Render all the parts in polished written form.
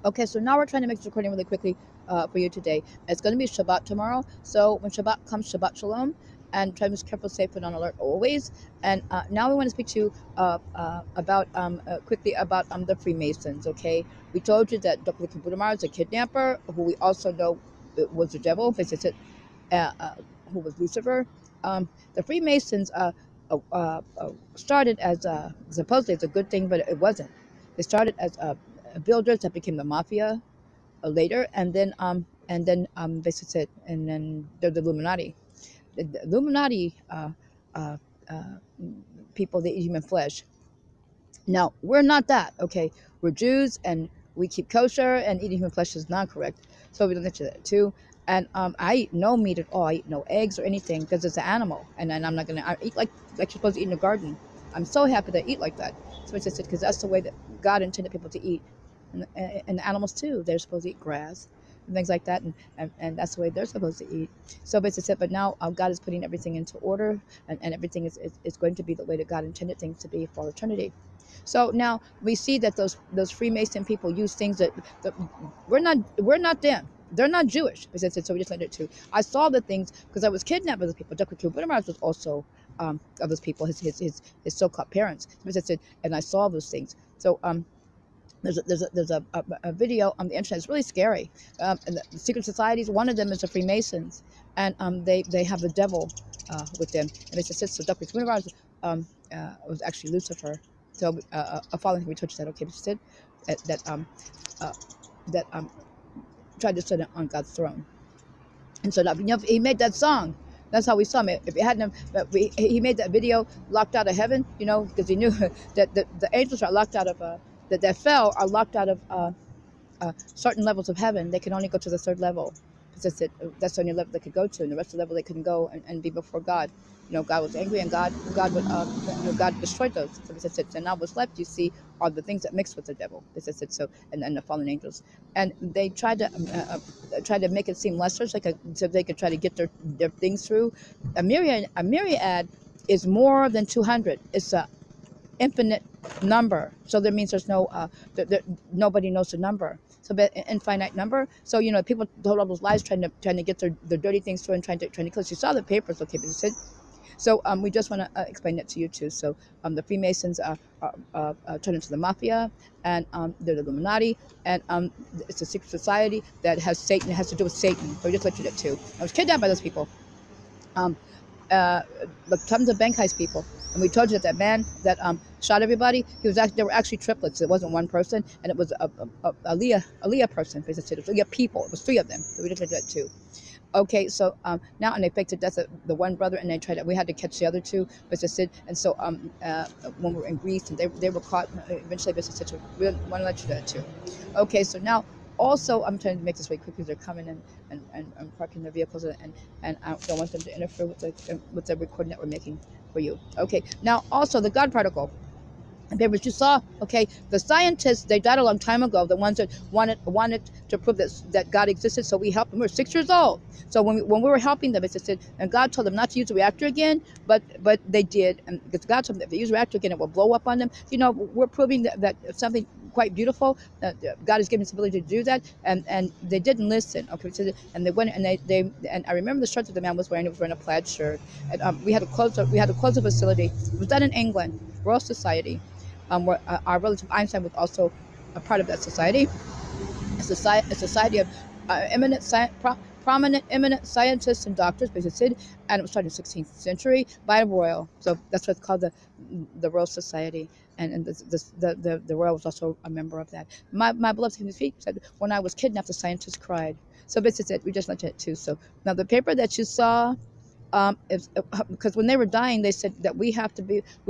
Okay, so now we're trying to make this recording really quickly for you today. It's going to be Shabbat tomorrow. So when Shabbat comes, Shabbat Shalom. And try to be careful, safe, and on alert always. And now we want to speak to you about quickly about the Freemasons. Okay, we told you that Dr. Kabudamar is a kidnapper who we also know was the devil, who was Lucifer. The Freemasons started as supposedly it's a good thing, but it wasn't. They started as builders that became the mafia later, and then basically, and then they're the Illuminati. The Illuminati uh, uh, people, they eat human flesh. Now we're not that, okay? We're Jews and we keep kosher, and eating human flesh is not correct. So we don't get to that too. And I eat no meat at all. I eat no eggs or anything because it's an animal, and I'm not gonna. I eat like you're supposed to eat in a garden. I'm so happy that I eat like that. So it's just because that's the way that God intended people to eat, and animals too. They're supposed to eat grass and things like that, and that's the way they're supposed to eat. So basically, but now God is putting everything into order, and everything is going to be the way that God intended things to be for all eternity. So now we see that those Freemason people use things that we're not them. They're not Jewish. So we just let it too. I saw the things because I was kidnapped by those people. Dr. Kubitamaras was also of those people, his so-called parents. And I saw those things. So there's a video on the internet. It's really scary. And the secret societies. One of them is the Freemasons, and they have the devil with them. And it's just so Dr. Kubitamaras was actually Lucifer. So following we touched that, okay, but that tried to sit on God's throne, and so that, he made that song. That's how we saw him. If he hadn't, he made that video, locked out of heaven, because he knew that the angels are locked out of that fell are locked out of certain levels of heaven. They can only go to the third level. That's the only level they could go to, and the rest of the level they couldn't go and be before God. God was angry, and God destroyed those. So and now what's left, you see, are the things that mix with the devil. So and the fallen angels, and they tried to make it seem lesser, so they could try to get their things through. A myriad is more than 200. It's a infinite number, so that means there's no nobody knows the number. So but infinite number. So people told all those lies, trying to get their dirty things through, and trying to kill us. You saw the papers, okay, but you said. So we just want to explain that to you too. So the Freemasons turned into the mafia, and they're the Illuminati, and it's a secret society that has Satan. It has to do with Satan. So we just let you that too. I was kidnapped by those people. Tons of bank heist people, and we told you that man that shot everybody. They were actually triplets. It wasn't one person, and it was a Aliyah person. It was Aliyah people. It was 3 of them. So we just did that too. Okay, so now, and they faked the death of the one brother, and they tried. We had to catch the other 2, but and so when we were in Greece, and they were caught eventually. But we want to let you do that too. Okay, so now. Also, I'm trying to make this way quick because they're coming and parking their vehicles, and I don't want them to interfere with the recording that we're making for you. Okay, now also the God particle. The papers you saw, okay, the scientists, they died a long time ago, the ones that wanted to prove that God existed, so we helped them. We were 6 years old. So when we were helping them, and God told them not to use the reactor again, but they did, and because God told them if they use the reactor again, it will blow up on them. We're proving that something quite beautiful. God has given us the ability to do that, and they didn't listen. Okay, and they went and and I remember the shirt that the man was wearing. He was wearing a plaid shirt, and we had to close the facility. It was done in England, Royal Society. Where our relative Einstein was also a part of that society. A society of prominent, eminent scientists and doctors, basically, and it was started in the 16th century by a royal. So that's what's called the Royal Society, and the royal was also a member of that. My beloved King Speak said, when I was kidnapped, the scientists cried. So basically, we just let it too. So now the paper that you saw. Because when they were dying, they said that we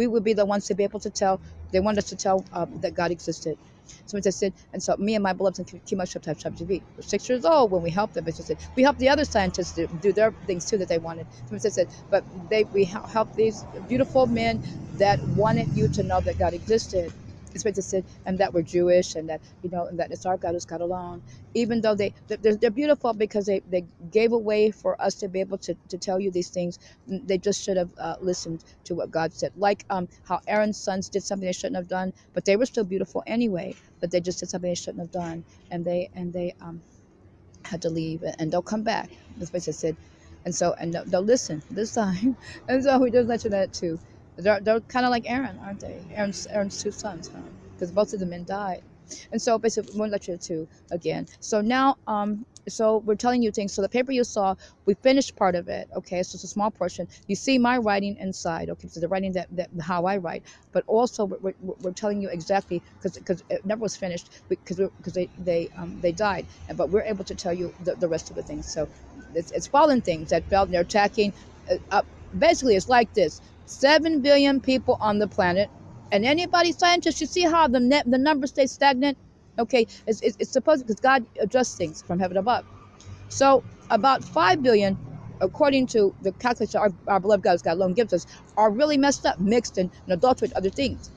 would be the ones to be able to tell. They wanted us to tell that God existed. So they said, and so me and my beloved Chumash were 6 years old when we helped them. We helped the other scientists do their things too that they wanted. So they said, but we helped these beautiful men that wanted you to know that God existed. It's supposed to sit, and that we're Jewish, and that and that it's our God who's God alone. Even though they're beautiful because they gave away for us to be able to tell you these things. They just should have listened to what God said. Like how Aaron's sons did something they shouldn't have done, but they were still beautiful anyway. But they just did something they shouldn't have done, and they had to leave, and they'll come back. That's what I said, and they'll listen this time, and so we just let you know that too. They're kind of like Aaron, aren't they? Aaron's two sons, huh? Because both of the men died, and so basically we won't let you too again. So now so we're telling you things. So the paper you saw, we finished part of it. Okay, so it's a small portion. You see my writing inside. Okay, so the writing that how I write, but also we're telling you exactly because it never was finished because they died, but we're able to tell you the rest of the things. So it's fallen things that fell and they're attacking. Basically, it's like this: 7 billion people on the planet, and anybody scientists, you see how the numbers stay stagnant. Okay, it's supposed because God adjusts things from heaven above. So about 5 billion, according to the calculation our beloved God alone gives us, are really messed up, mixed and adulterated with other things.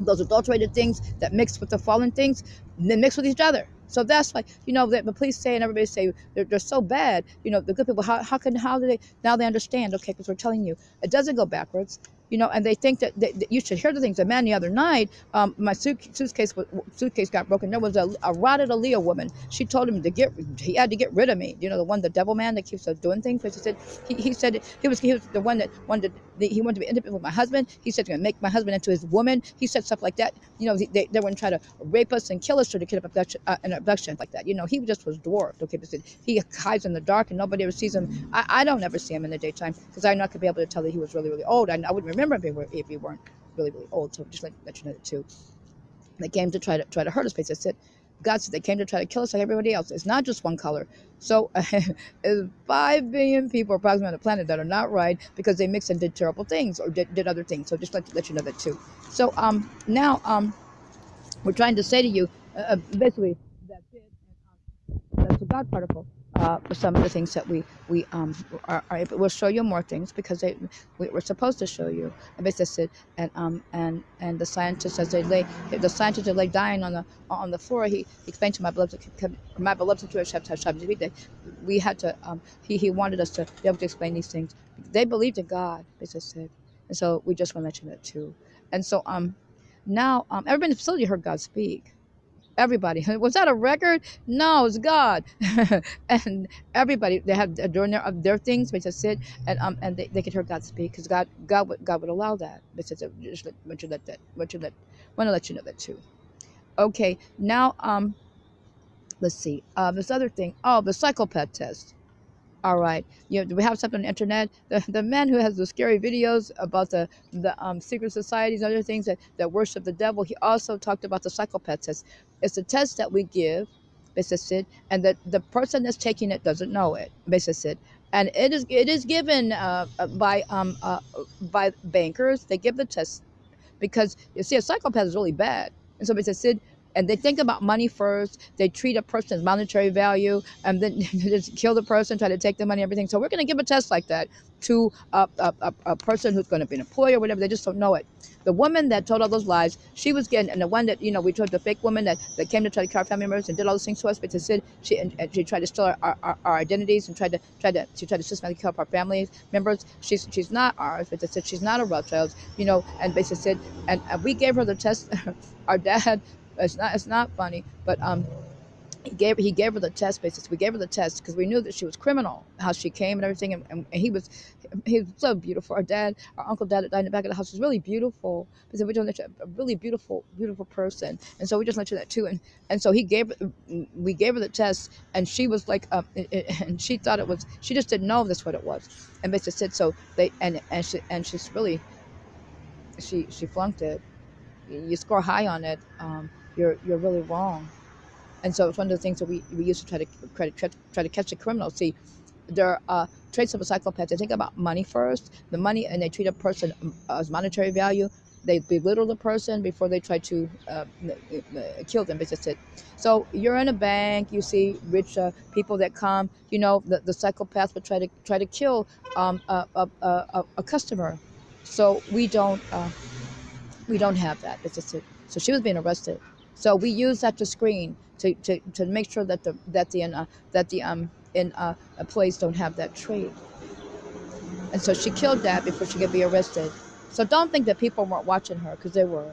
Those adulterated things that mix with the fallen things, then mix with each other. So that's why, the police say and everybody say they're so bad. The good people, how do they, now they understand, okay, because we're telling you, it doesn't go backwards. And they think that you should hear the things. A man the other night, my suitcase got broken. There was a rotted Aaliyah woman. She told him he had to get rid of me. The devil man that keeps doing things. Because he said he was the one that he wanted to be independent with my husband. He said he's going to make my husband into his woman. He said stuff like that. They were going to try to rape us and kill us to get an abduction like that. He just was dwarfed. Okay, but he hides in the dark and nobody ever sees him. I don't ever see him in the daytime because I'm not going to be able to tell that he was really, really old. I wouldn't remember if he weren't really, really old. So just let you know that too. They came to try to hurt us. They said, God said they came to try to kill us like everybody else. It's not just one color. So there's 5 billion people approximately on the planet that are not right because they mixed and did terrible things or did other things. So just let you know that too. So now we're trying to say to you basically that's it. And that's the God particle. For some of the things that we are able, we'll show you more things because we're supposed to show you. And basically said, and the scientists as they lay dying on the floor, he explained to my beloved Jewish Shabbat, we had to he wanted us to be able to explain these things. They believed in God, basically said, and so we just want to mention that too. And so now everybody in the facility heard God speak. Everybody. Was that a record? No, it's God. And everybody, they have during their things, they just sit and they could hear God speak because God would allow that. But just want to let you know that too. Okay, now let's see. This other thing. Oh, the psychopath test. All right. We have something on the internet. The man who has the scary videos about the secret societies and other things that worship the devil, he also talked about the psychopath test. It's a test that we give, basically, and that the person that's taking it doesn't know it, basically. And it is given by bankers. They give the test because you see a psychopath is really bad, and so basically and they think about money first. They treat a person's monetary value and then just kill the person, try to take the money, everything. So we're going to give a test like that to a person who's going to be an employee or whatever. They just don't know it. The woman that told all those lies, she was getting, and the one that, we told the fake woman that came to try to kill our family members and did all those things to us, but she tried to steal our identities and tried to systematically kill up our family members. She's not ours, but they said she's not a Rothschild, and basically said, and we gave her the test. Our dad, it's not funny, but he gave her the test basis. We gave her the test because we knew that she was criminal, how she came and everything, and he was so beautiful. Our uncle dad that died in the back of the house was really beautiful. Because we don't let you a really beautiful person, and so we just let you that too. And so we gave her the test, and she was like, and she thought it was. She just didn't know that's what it was, and basically said so. She's really she flunked it. You score high on it, you're really wrong. And so it's one of the things that we used to try to catch the criminals. See, there are traits of a psychopath. They think about money first, the money, and they treat a person as monetary value. They belittle the person before they try to kill them. It's just it. So you're in a bank, you see rich people that come. The psychopath would try to kill a customer. So we don't have that. It's just it. So she was being arrested. So we used that to screen to make sure that the employees don't have that trait. And so she killed that before she could be arrested. So don't think that people weren't watching her, because they were.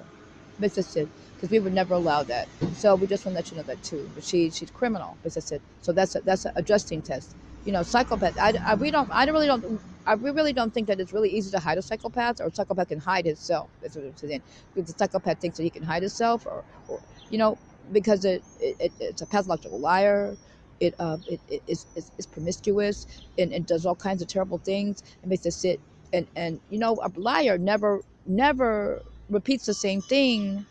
Mrs. Sid, because we would never allow that. So we just want to let you know that too. But she's criminal, Mrs. Sid. So that's an adjusting test. Psychopath. We really don't think that it's really easy to hide a psychopath, or a psychopath can hide himself. That's what it's saying. Because the psychopath thinks that he can hide himself, or because it's a pathological liar. It's promiscuous, and it does all kinds of terrible things, and makes us sit. And a liar never repeats the same thing.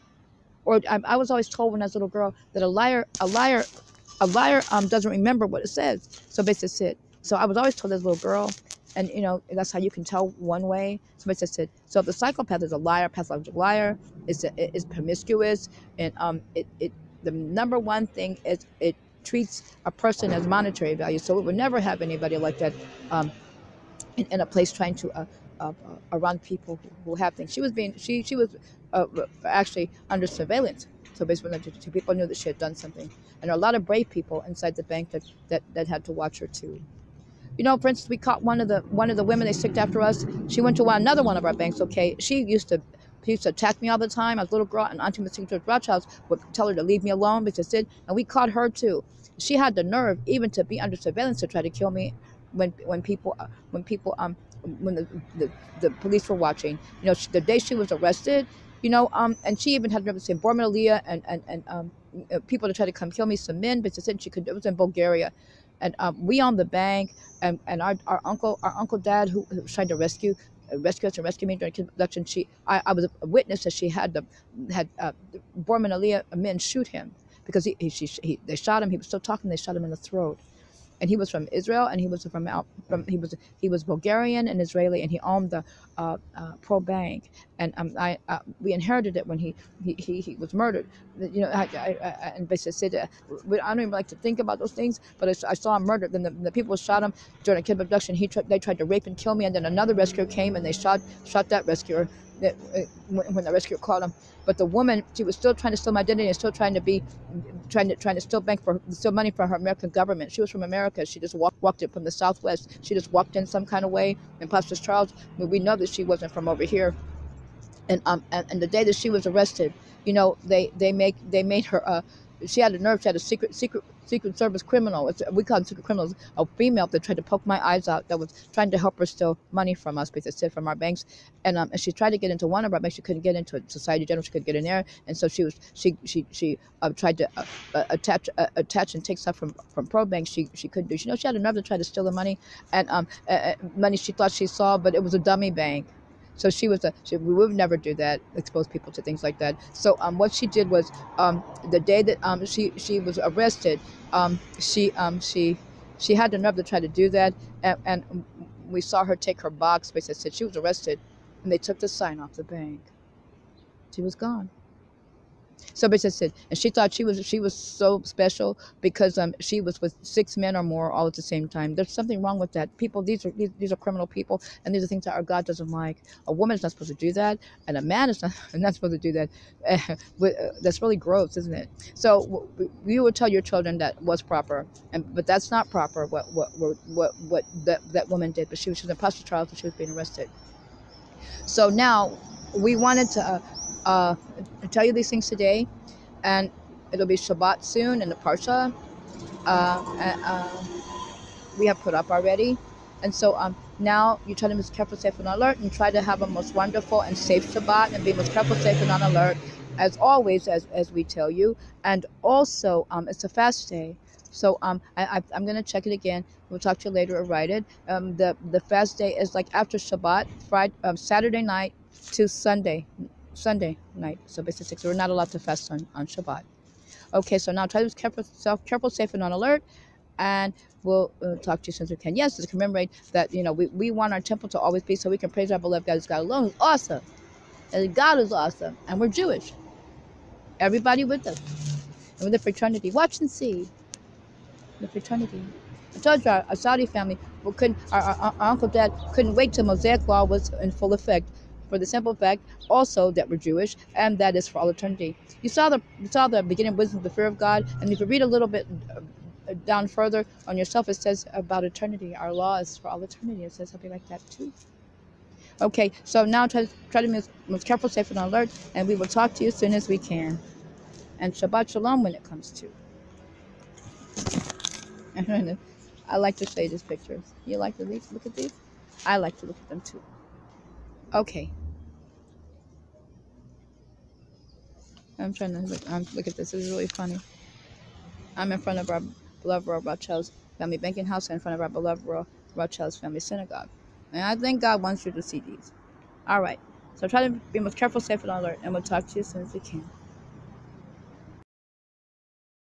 Or I was always told when I was a little girl that a liar doesn't remember what it says. So basically it. So I was always told as a little girl, and that's how you can tell one way. So basically it. So if the psychopath is a liar, pathological liar, is promiscuous, and the number one thing is it treats a person as monetary value. So it would never have anybody like that in a place trying to around people who have things. She was actually under surveillance. So basically, people knew that she had done something, and there are a lot of brave people inside the bank that had to watch her too. For instance, we caught one of the women they sticked after us. She went to another one of our banks. Okay, she used to attack me all the time. I was a little girl, and Auntie Miss Rothschild would tell her to leave me alone, because and we caught her too. She had the nerve even to be under surveillance to try to kill me when the police were watching. The day she was arrested, and she even had nerve to say formidable and people to try to come kill me. Some men, but she said it was in Bulgaria. And we owned the bank, and our uncle dad who was trying to rescue us and rescue me during abduction. I was a witness that she had Borman Aliyah men shoot him because they shot him. He was still talking. They shot him in the throat. And he was from Israel, and he was Bulgarian and Israeli, and he owned the Pro Bank, and we inherited it when he was murdered. And basically said, I don't even like to think about those things, but I saw him murdered. Then the people who shot him during a kid abduction, they tried to rape and kill me, and then another rescuer came and they shot that rescuer when the rescuer caught him. But the woman, she was still trying to steal my identity and still trying to steal money for her American government. She was from America. She just walked in from the Southwest. She just walked in some kind of way. And Pastor Charles, we know that she wasn't from over here. And the day that she was arrested, they made her. She had a nerve. She had a secret service criminal. We call them secret criminals. A female that tried to poke my eyes out. That was trying to help her steal money from us, because from our banks. And she tried to get into one of our banks. She couldn't get into it. Society General. She couldn't get in there. And so she tried to attach and take stuff from Pro Bank. She couldn't do. She had a nerve to try to steal the money, and money she thought she saw, but it was a dummy bank. So we would never do that, expose people to things like that. So what she did was, the day that she was arrested, she had the nerve to try to do that, and we saw her take her box. Basically said she was arrested, and they took the sign off the bank. She was gone. So basically, and she thought she was so special because she was with 6 men or more all at the same time. There's something wrong with that. People, these are criminal people, and these are things that our God doesn't like. A woman is not supposed to do that, and a man is not supposed to do that. That's really gross, isn't it? So you would tell your children that was proper, but that's not proper. What that woman did, but she was in Pastor Charles, and she was being arrested. So now we wanted to tell you these things today, and it'll be Shabbat soon, and the PARSHAH we have put up already. And so now you try to be careful, safe, and alert, and try to have a most wonderful and safe Shabbat, and be most careful, safe, and on alert, as always, as we tell you. And also, it's a fast day. So I'm going to check it again. We'll talk to you later or write it. The fast day is like after Shabbat, Saturday night to Sunday night. So basically 6. We're not allowed to fast on Shabbat. Okay, so now try to be careful, safe, and on alert. And we'll talk to you as soon as we can. Yes, to commemorate that, we want our temple to always be so we can praise our beloved God. God alone is awesome. And God is awesome. And we're Jewish. Everybody with us. And with the fraternity. Watch and see. The fraternity. I told you our Saudi family, our Uncle Dad couldn't wait till Mosaic law was in full effect. for the simple fact also that we're Jewish, and that is for all eternity. You saw the beginning wisdom, the fear of God, and if you read a little bit down further on yourself, it says about eternity. Our law is for all eternity. It says something like that too. Okay, so now try to be most careful, safe, and alert, and we will talk to you as soon as we can. And Shabbat Shalom when it comes to. I like to show you these pictures. You like to look at these? I like to look at them too. Okay. I'm trying to look at this. This is really funny. I'm in front of our beloved Royal Rochelle's family banking house, in front of our beloved Royal Rochelle's family synagogue. And I think God wants you to see these. All right. So try to be most careful, safe, and alert, and we'll talk to you as soon as we can.